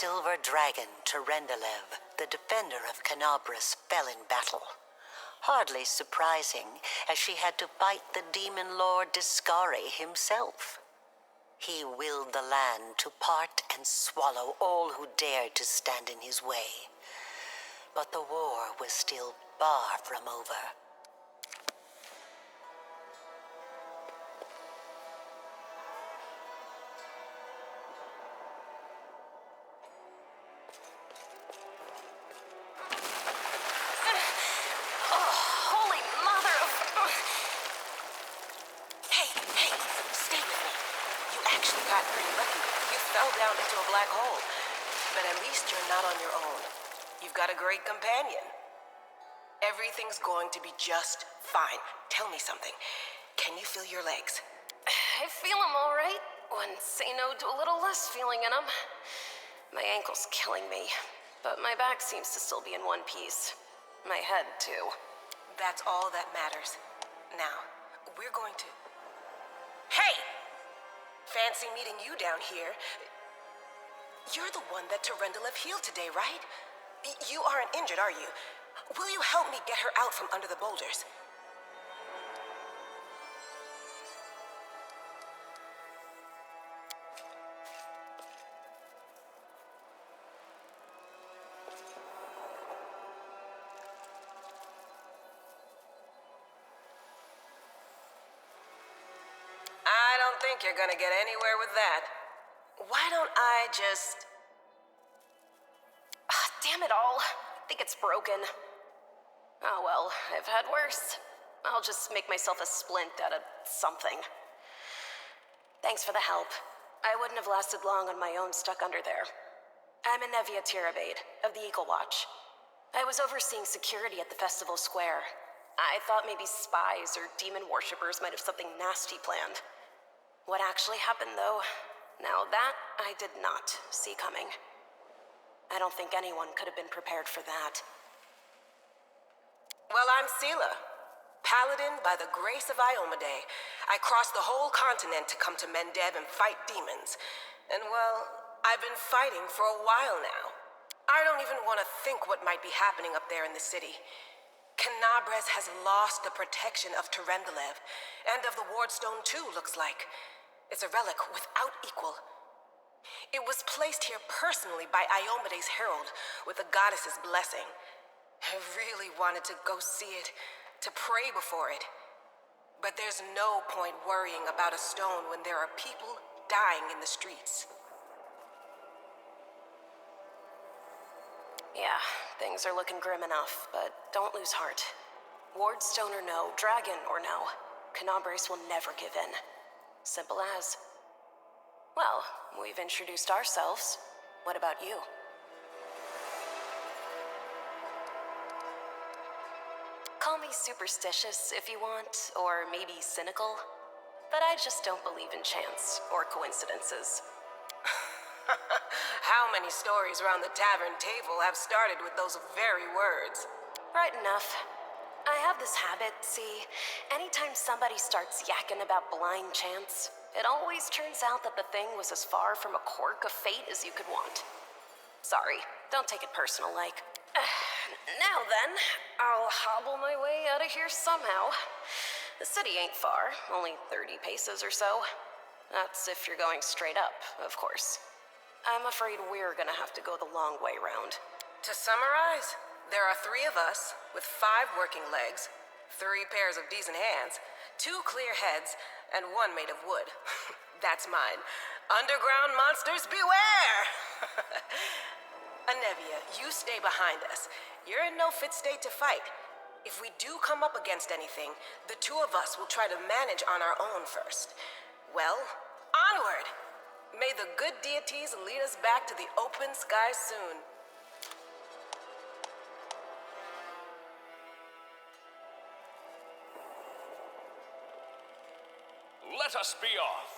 silver dragon Terendelev, the defender of Canabras, fell in battle. Hardly surprising, as she had to fight the demon lord Discari himself. He willed the land to part and swallow all who dared to stand in his way. But the war was still far from over. Down into a black hole. But at least you're not on your own. You've got a great companion. Everything's going to be just fine. Tell me something. Can you feel your legs? I feel them all right. When say no to a little less feeling in them. My ankle's killing me, but my back seems to still be in one piece. My head, too. That's all that matters. Now, we're going to... Hey! Fancy meeting you down here. You're the one that Terendelev healed today, right? You aren't injured, are you? Will you help me get her out from under the boulders? I don't think you're gonna get anywhere with that. Why don't I just... Damn it all. I think it's broken. Oh well, I've had worse. I'll just make myself a splint out of something. Thanks for the help. I wouldn't have lasted long on my own stuck under there. I'm Inevia Tirabade, of the Eagle Watch. I was overseeing security at the festival square. I thought maybe spies or demon worshippers might have something nasty planned. What actually happened, though, now that I did not see coming. I don't think anyone could have been prepared for that. Well, I'm Sela, paladin by the grace of Iomade. I crossed the whole continent to come to Mendev and fight demons. And well, I've been fighting for a while now. I don't even want to think what might be happening up there in the city. Canabras has lost the protection of Terendelev, and of the Wardstone too, looks like. It's a relic without equal. It was placed here personally by Iomade's herald, with the goddess's blessing. I really wanted to go see it, to pray before it. But there's no point worrying about a stone when there are people dying in the streets. Yeah, things are looking grim enough, but don't lose heart. Wardstone or no, dragon or no, Canabras will never give in. Simple as. Well, we've introduced ourselves. What about you? Call me superstitious if you want, or maybe cynical. But I just don't believe in chance or coincidences. How many stories around the tavern table have started with those very words? Right enough. I have this habit, see, anytime somebody starts yakking about blind chance, it always turns out that the thing was as far from a quirk of fate as you could want. Sorry, don't take it personal like. Now then, I'll hobble my way out of here somehow. The city ain't far, only 30 paces or so. That's if you're going straight up, of course. I'm afraid we're gonna have to go the long way round. To summarize, there are 3 of us, with 5 working legs, 3 pairs of decent hands, 2 clear heads, and 1 made of wood. That's mine. Underground monsters beware! Inevia, you stay behind us. You're in no fit state to fight. If we do come up against anything, the 2 of us will try to manage on our own first. Well, onward! May the good deities lead us back to the open sky soon. Let us be off.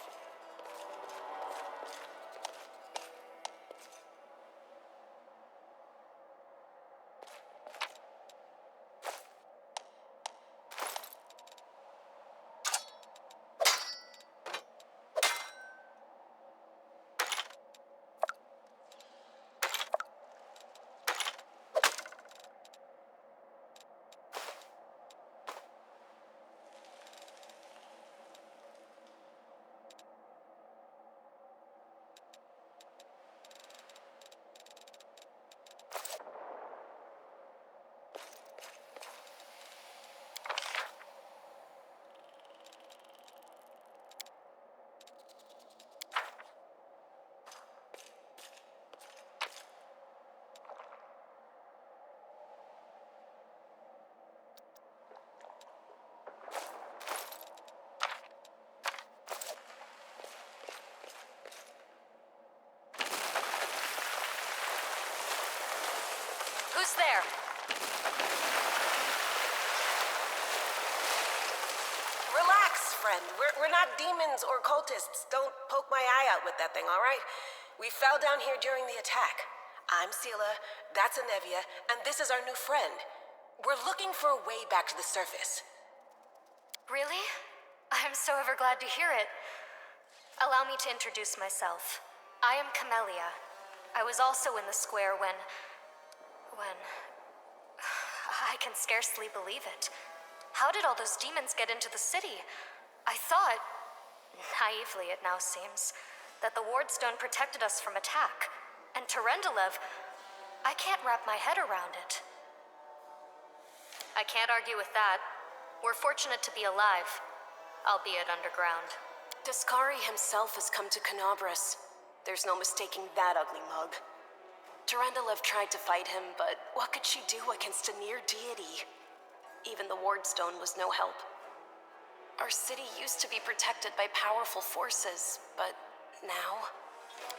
Who's there? Relax, friend. We're not demons or cultists. Don't poke my eye out with that thing, all right? We fell down here during the attack. I'm Sela, that's Anevia, and this is our new friend. We're looking for a way back to the surface. Really? I'm so ever glad to hear it. Allow me to introduce myself. I am Camellia. I was also in the square when... I can scarcely believe it. How did all those demons get into the city? I thought, naively it now seems, that the Wardstone protected us from attack. And Terendelev, I can't wrap my head around it. I can't argue with that. We're fortunate to be alive, albeit underground. Discari himself has come to Canobras. There's no mistaking that ugly mug. Terendelev tried to fight him, but what could she do against a near deity? Even the Wardstone was no help. Our city used to be protected by powerful forces, but now...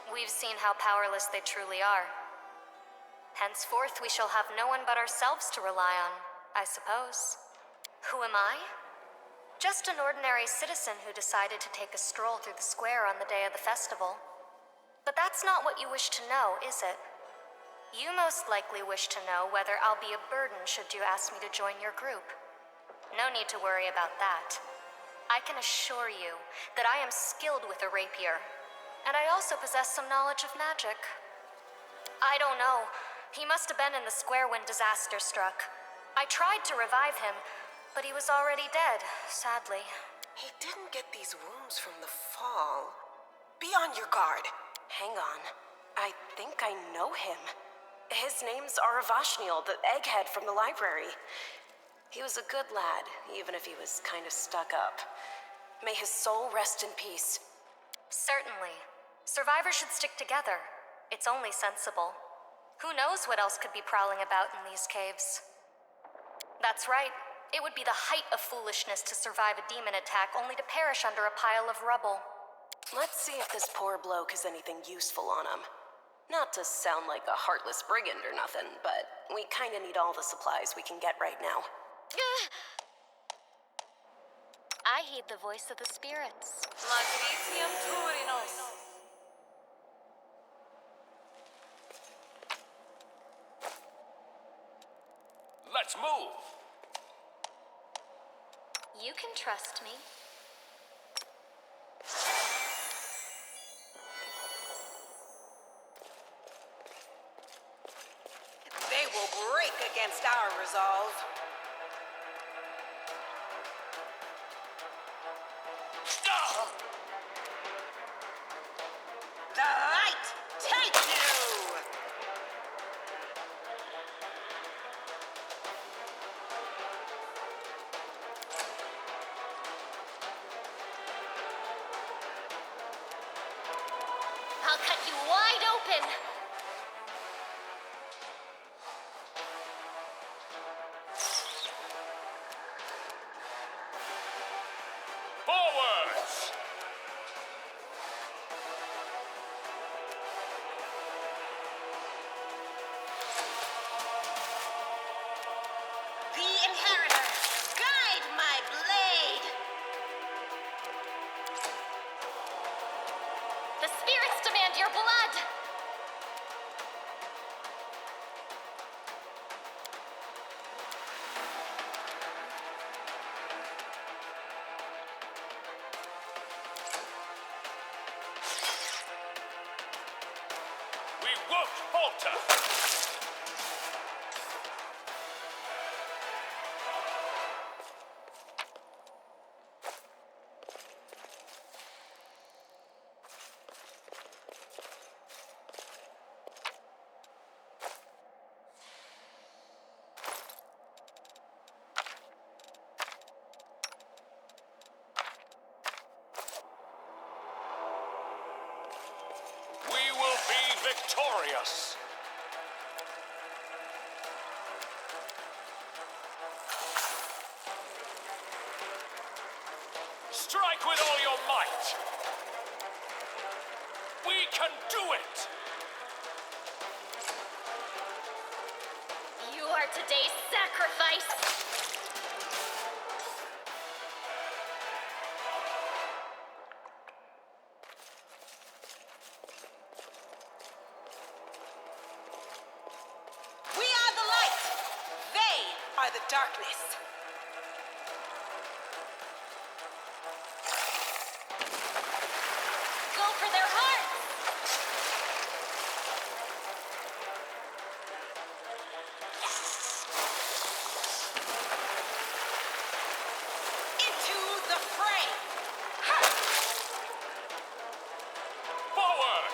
We've seen how powerless they truly are. Henceforth, we shall have no one but ourselves to rely on, I suppose. Who am I? Just an ordinary citizen who decided to take a stroll through the square on the day of the festival. But that's not what you wish to know, is it? You most likely wish to know whether I'll be a burden should you ask me to join your group. No need to worry about that. I can assure you that I am skilled with a rapier, and I also possess some knowledge of magic. I don't know. He must have been in the square when disaster struck. I tried to revive him, but he was already dead, sadly. He didn't get these wounds from the fall. Be on your guard. Hang on. I think I know him. His name's Aravashniel, the egghead from the library. He was a good lad, even if he was kind of stuck up. May his soul rest in peace. Certainly. Survivors should stick together. It's only sensible. Who knows what else could be prowling about in these caves? That's right. It would be the height of foolishness to survive a demon attack only to perish under a pile of rubble. Let's see if this poor bloke has anything useful on him. Not to sound like a heartless brigand or nothing, but we kinda need all the supplies we can get right now. I heed the voice of the spirits. Matricium Turinos. Let's move. You can trust me. They will break against our resolve. Stop! The light take you! I'll cut you wide open. Forwards! The Inheritor, guide my blade! The spirits demand your blood. We won't falter! We will be victorious! Strike with all your might! We can do it! are today's sacrifice! We are the light. They are the darkness. Go for their hearts! Into the fray. Forward!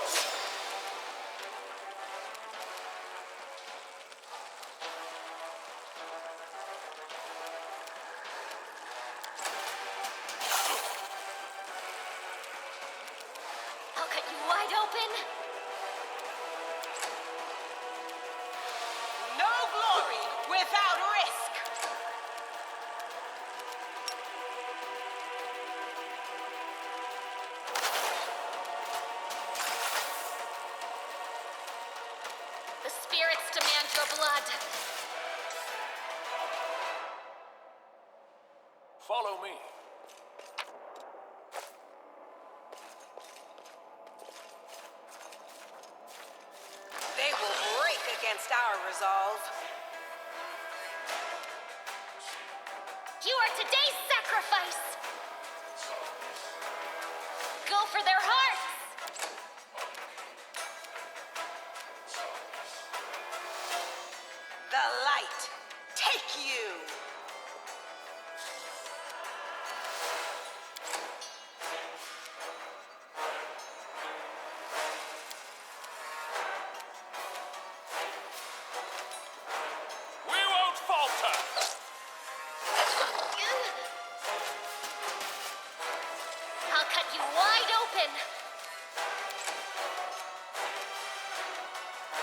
I'll cut you wide open! No glory without risk. The spirits demand your blood! Follow me. They will break against our resolve. You are today's sacrifice! Go for their hearts! The light. Take you. We won't falter. I'll cut you wide open!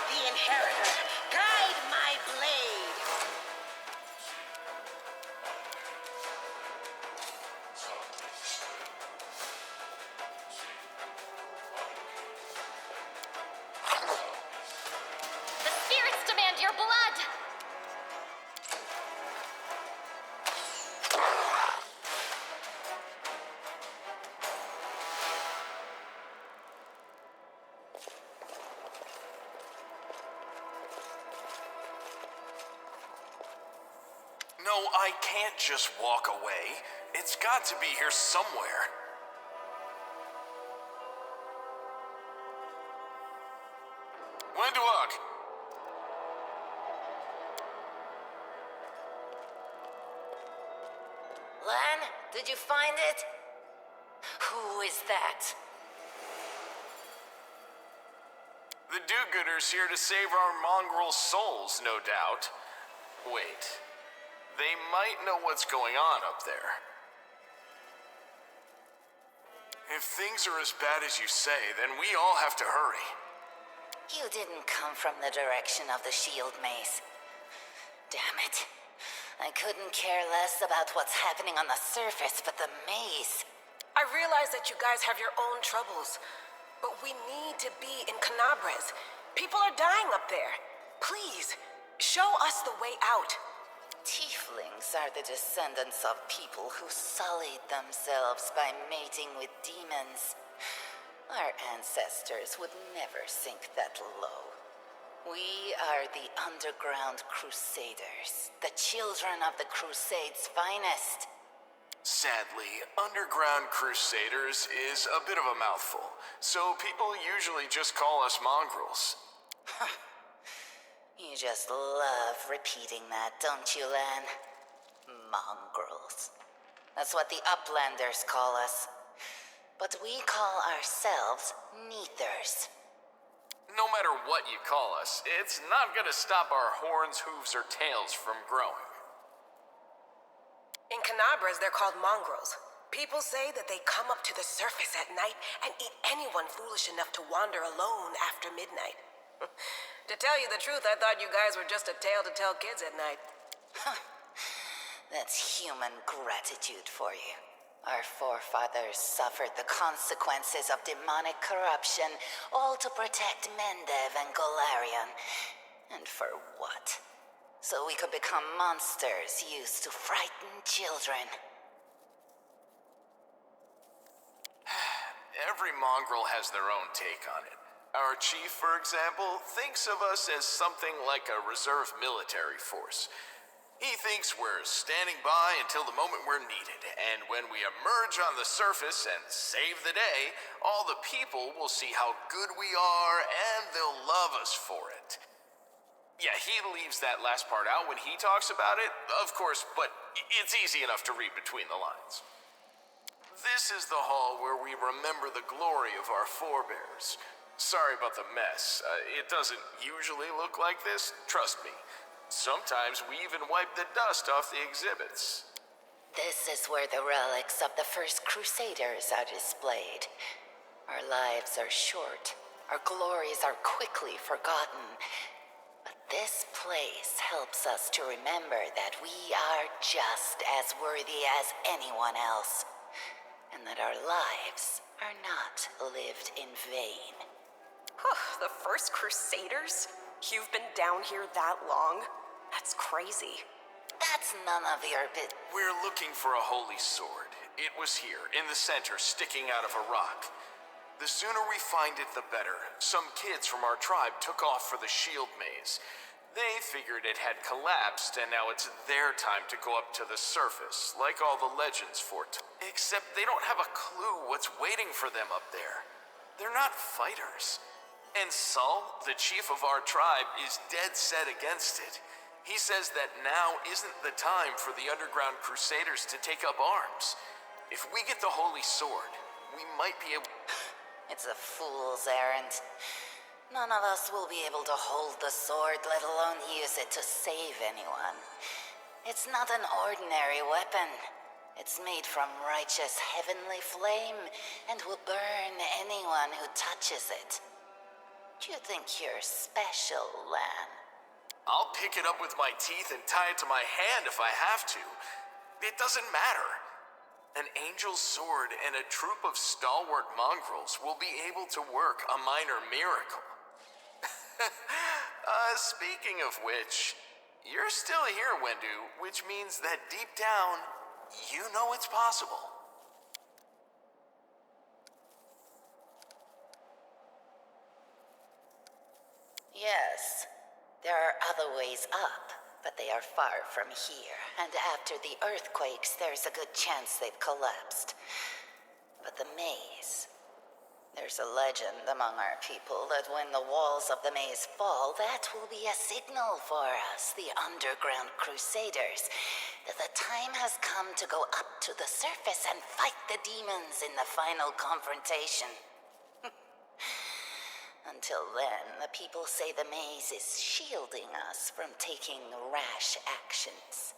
The inheritor. Guide my blade. The spirits demand your blood! No, I can't just walk away. It's got to be here somewhere. When to walk? Lan, did you find it? Who is that? The do-gooders here to save our mongrel souls, no doubt. Wait, they might know what's going on up there. If things are as bad as you say, then we all have to hurry. You didn't come from the direction of the shield maze. Damn it. I couldn't care less about what's happening on the surface, but the maze. I realize that you guys have your own troubles, but we need to be in Canabres. People are dying up there. Please, show us the way out. Tieflings are the descendants of people who sullied themselves by mating with demons. Our ancestors would never sink that low. We are the underground crusaders, the children of the Crusade's finest. Sadly, underground crusaders is a bit of a mouthful, so people usually just call us mongrels. You just love repeating that, don't you, Lan? Mongrels. That's what the Uplanders call us. But we call ourselves Neathers. No matter what you call us, it's not gonna stop our horns, hooves, or tails from growing. In Canabres, they're called mongrels. People say that they come up to the surface at night and eat anyone foolish enough to wander alone after midnight. To tell you the truth, I thought you guys were just a tale to tell kids at night. That's human gratitude for you. Our forefathers suffered the consequences of demonic corruption, all to protect Mendev and Golarion. And for what? so we could become monsters used to frighten children. Every mongrel has their own take on it. Our chief, for example, thinks of us as something like a reserve military force. He thinks we're standing by until the moment we're needed, and when we emerge on the surface and save the day, all the people will see how good we are, and they'll love us for it. Yeah, he leaves that last part out when he talks about it, of course, but it's easy enough to read between the lines. This is the hall where we remember the glory of our forebears. Sorry about the mess. It doesn't usually look like this, trust me. Sometimes we even wipe the dust off the exhibits. This is where the relics of the first Crusaders are displayed. Our lives are short. Our glories are quickly forgotten. But this place helps us to remember that we are just as worthy as anyone else, and that our lives are not lived in vain. The first Crusaders? You've been down here that long? That's crazy. That's none of your bit. We're looking for a holy sword. It was here, in the center, sticking out of a rock. The sooner we find it, the better. Some kids from our tribe took off for the shield maze. They figured it had collapsed, and now it's their time to go up to the surface, like all the legends foretold. Except they don't have a clue what's waiting for them up there. They're not fighters. And Saul, the chief of our tribe, is dead set against it. He says that now isn't the time for the underground crusaders to take up arms. If we get the holy sword, we might be able... It's a fool's errand. None of us will be able to hold the sword, let alone use it to save anyone. It's not an ordinary weapon. It's made from righteous heavenly flame and will burn anyone who touches it. Do you think you're special, Lan? I'll pick it up with my teeth and tie it to my hand if I have to. It doesn't matter. An angel's sword and a troop of stalwart mongrels will be able to work a minor miracle. Speaking of which, you're still here, Wendu, which means that deep down, you know it's possible. Yes, there are other ways up, but they are far from here, and after the earthquakes, there's a good chance they've collapsed. But the maze... There's a legend among our people that when the walls of the maze fall, that will be a signal for us, the underground crusaders, that the time has come to go up to the surface and fight the demons in the final confrontation. Until then, the people say the maze is shielding us from taking rash actions.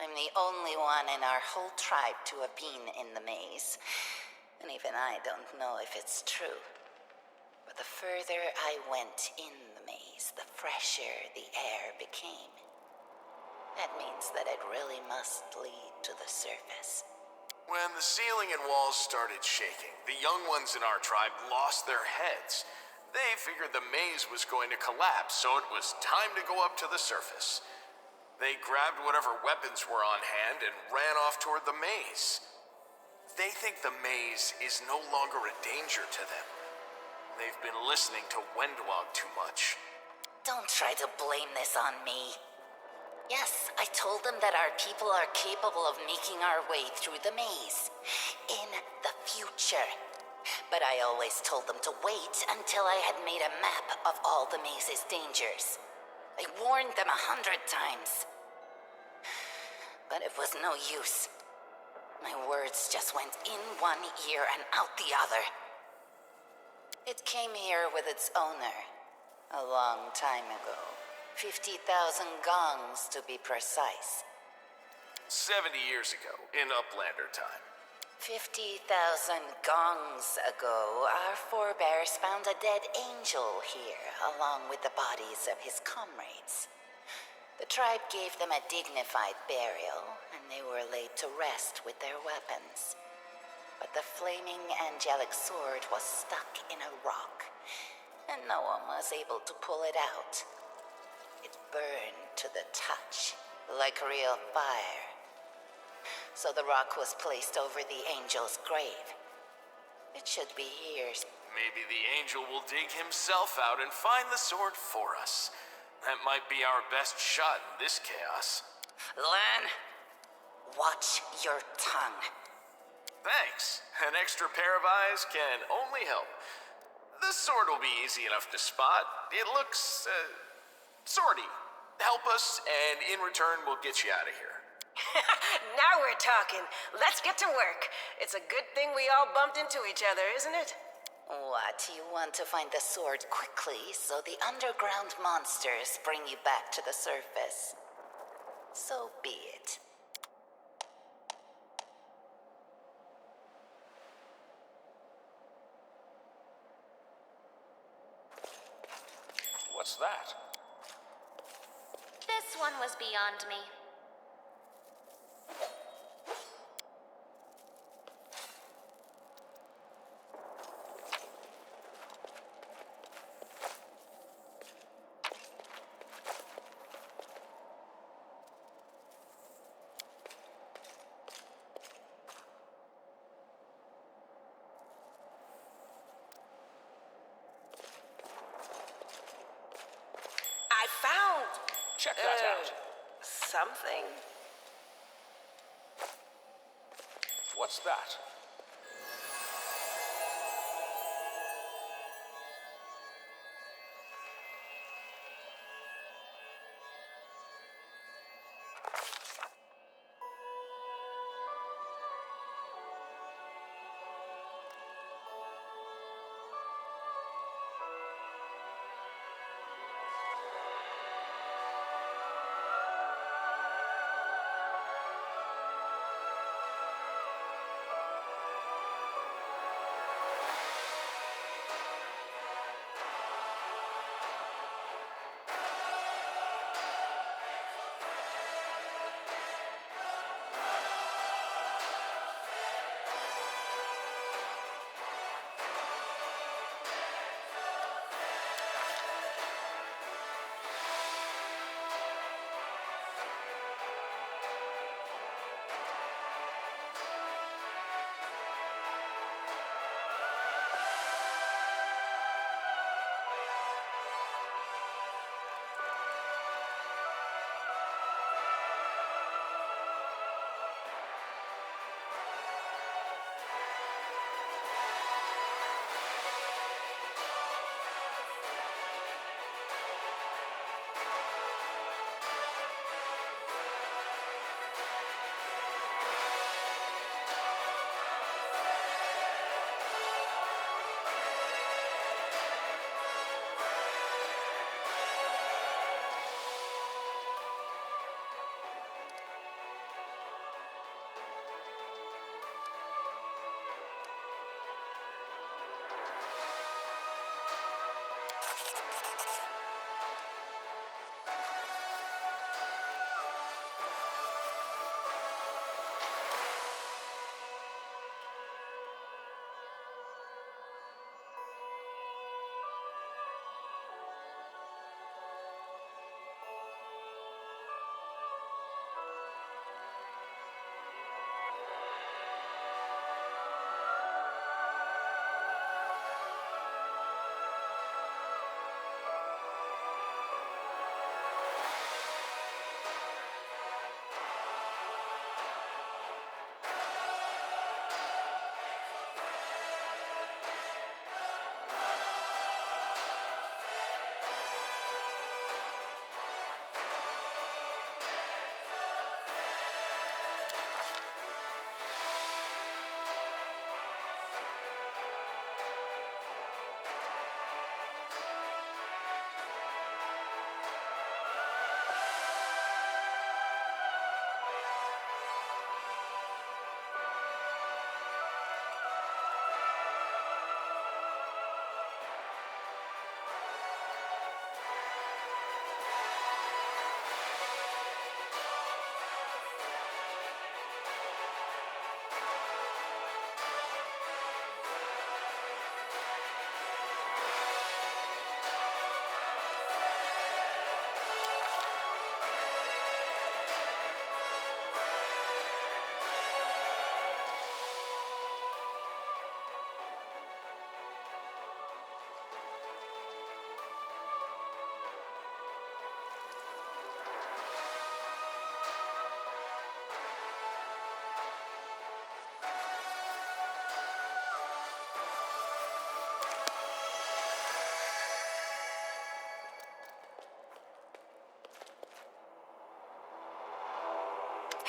I'm the only one in our whole tribe to have been in the maze. And even I don't know if it's true. But the further I went in the maze, the fresher the air became. That means that it really must lead to the surface. When the ceiling and walls started shaking, the young ones in our tribe lost their heads. They figured the maze was going to collapse, so it was time to go up to the surface. They grabbed whatever weapons were on hand and ran off toward the maze. They think the maze is no longer a danger to them. They've been listening to Wendwog too much. Don't try to blame this on me. Yes, I told them that our people are capable of making our way through the maze. In the future. But I always told them to wait until I had made a map of all the maze's dangers. I warned them 100 times. But it was no use. My words just went in one ear and out the other. It came here with its owner, a long time ago. 50,000 gongs to be precise. 70 years ago, in Uplander time. 50,000 gongs ago, our forebears found a dead angel here, along with the bodies of his comrades. The tribe gave them a dignified burial, and they were laid to rest with their weapons. But the flaming angelic sword was stuck in a rock, and no one was able to pull it out. It burn to the touch, like real fire. So the rock was placed over the angel's grave. It should be here. Maybe the angel will dig himself out and find the sword for us. That might be our best shot in this chaos. Lan, watch your tongue. Thanks. An extra pair of eyes can only help. The sword will be easy enough to spot. It looks, swordy. Help us, and in return, we'll get you out of here. Now we're talking. Let's get to work. It's a good thing we all bumped into each other, isn't it? What, you want to find the sword quickly so the underground monsters bring you back to the surface? So be it. What's that? This one was beyond me. I found Check that out. something. What's that?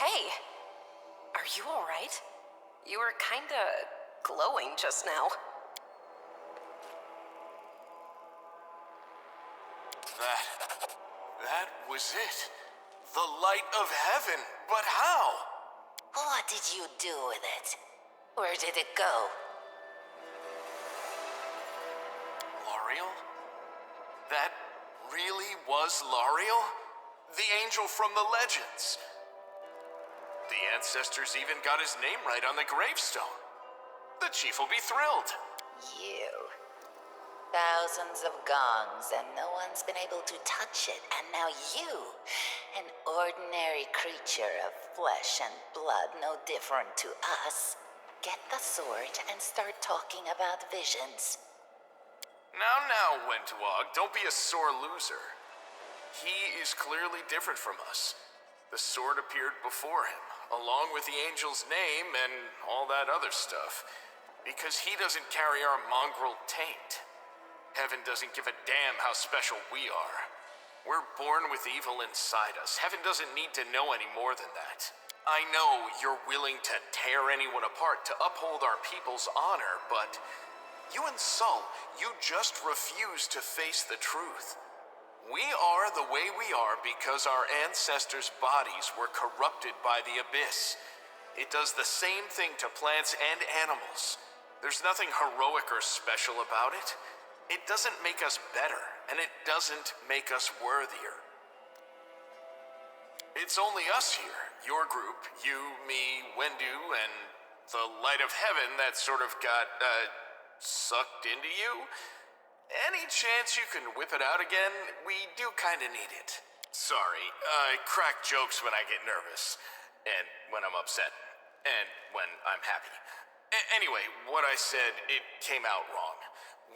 Hey, are you alright? You were kinda glowing just now. That was it. The light of heaven. But how? What did you do with it? Where did it go? L'Ariel? That really was L'Ariel? The angel from the legends. The ancestors even got his name right on the gravestone. The chief will be thrilled. You. Thousands of gongs and no one's been able to touch it, and now you, an ordinary creature of flesh and blood no different to us, get the sword and start talking about visions. Now, Wentawag, don't be a sore loser. He is clearly different from us. The sword appeared before him, along with the angel's name and all that other stuff, because he doesn't carry our mongrel taint. Heaven doesn't give a damn how special we are. We're born with evil inside us. Heaven doesn't need to know any more than that. I know you're willing to tear anyone apart to uphold our people's honor, but you and Sol, you just refuse to face the truth. We are the way we are because our ancestors' bodies were corrupted by the abyss. It does the same thing to plants and animals. There's nothing heroic or special about it. It doesn't make us better, and it doesn't make us worthier. It's only us here, your group, you, me, Wendu, and the light of heaven that sort of got, sucked into you. Any chance you can whip it out again? We do kinda need it. Sorry, I crack jokes when I get nervous, and when I'm upset, and when I'm happy. Anyway, what I said, it came out wrong.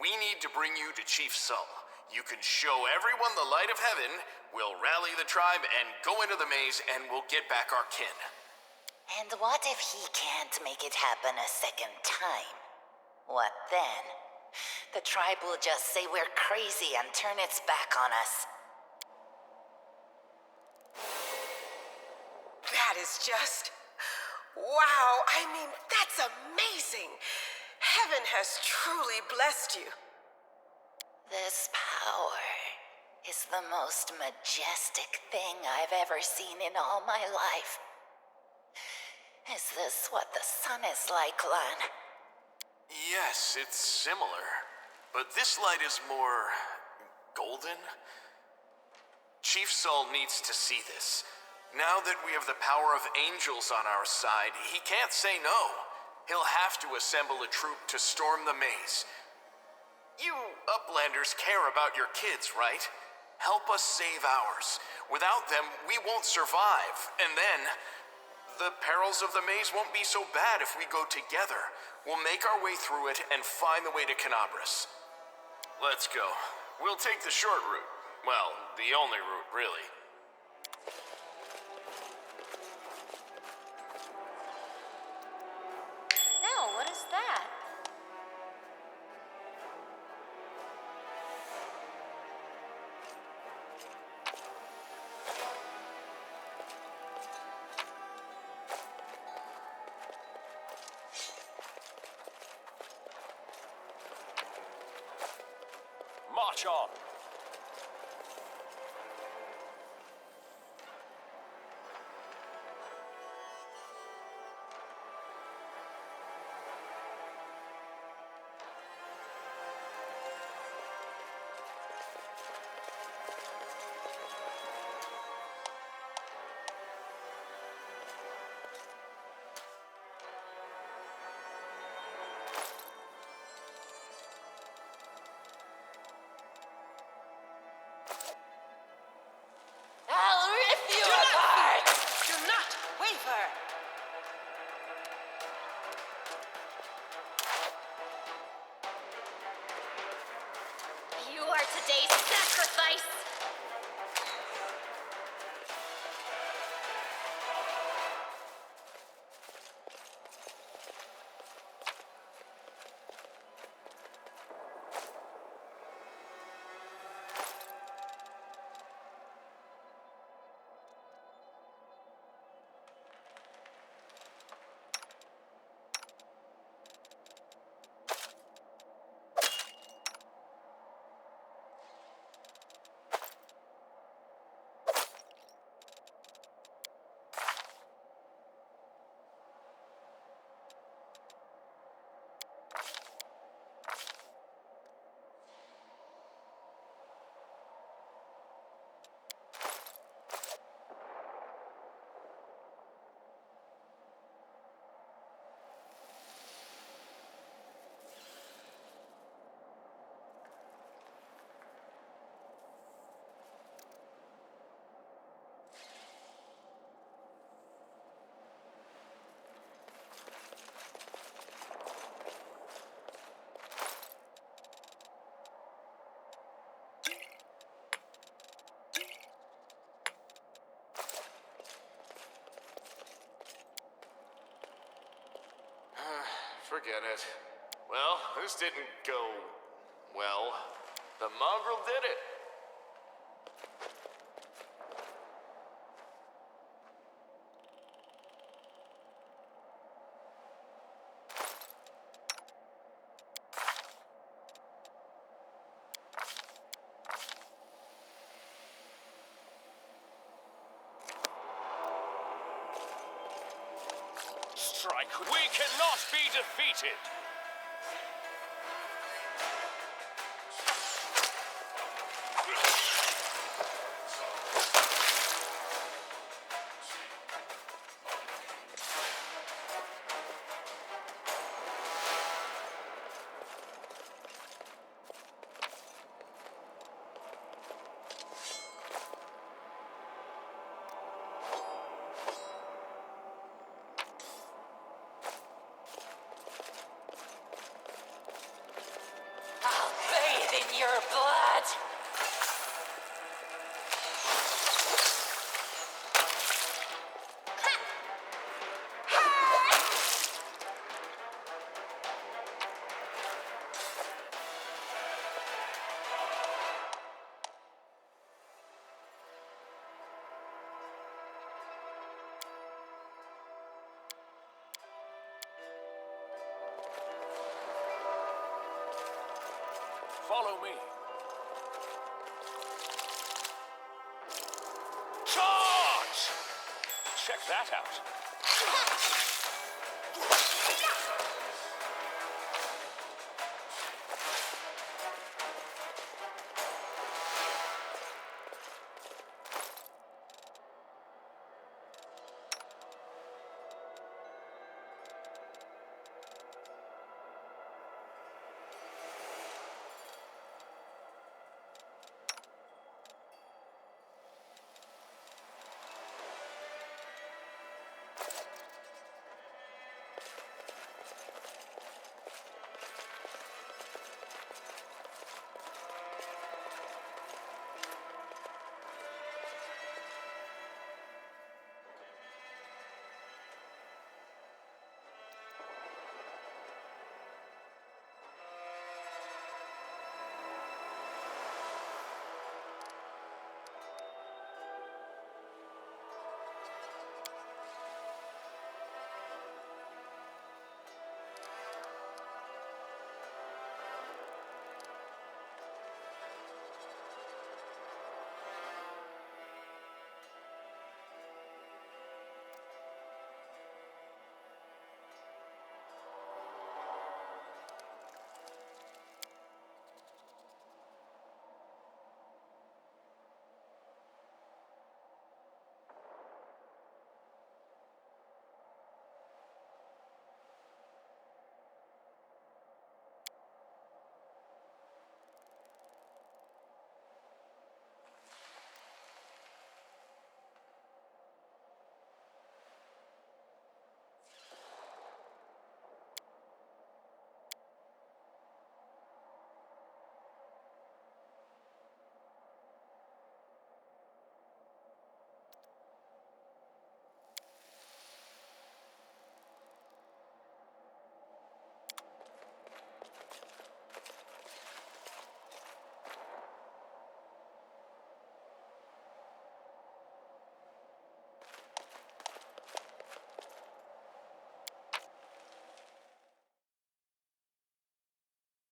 We need to bring you to Chief Sol. You can show everyone the light of heaven, we'll rally the tribe and go into the maze, and we'll get back our kin. And what if he can't make it happen a second time? What then? The tribe will just say we're crazy and turn its back on us. That is just... wow, I mean, that's amazing. Heaven has truly blessed you. This power is the most majestic thing I've ever seen in all my life. Is this what the sun is like, Lan? Yes, it's similar, but this light is more golden. Chief Sol needs to see this. Now that we have the power of angels on our side, he can't say no. He'll have to assemble a troop to storm the maze. You Uplanders care about your kids, right? Help us save ours. Without them, we won't survive. And then, the perils of the maze won't be so bad if we go together. We'll make our way through it and find the way to Canabras. Let's go. We'll take the short route. Well, the only route, really. No, what is that? March on. I'll rip you apart! Do not waver! You are today's sacrifice! Forget it. Well, this didn't go well. The mongrel did it. Strike. We cannot be defeated. I'll bathe in your blood! Follow me. Charge! Check that out.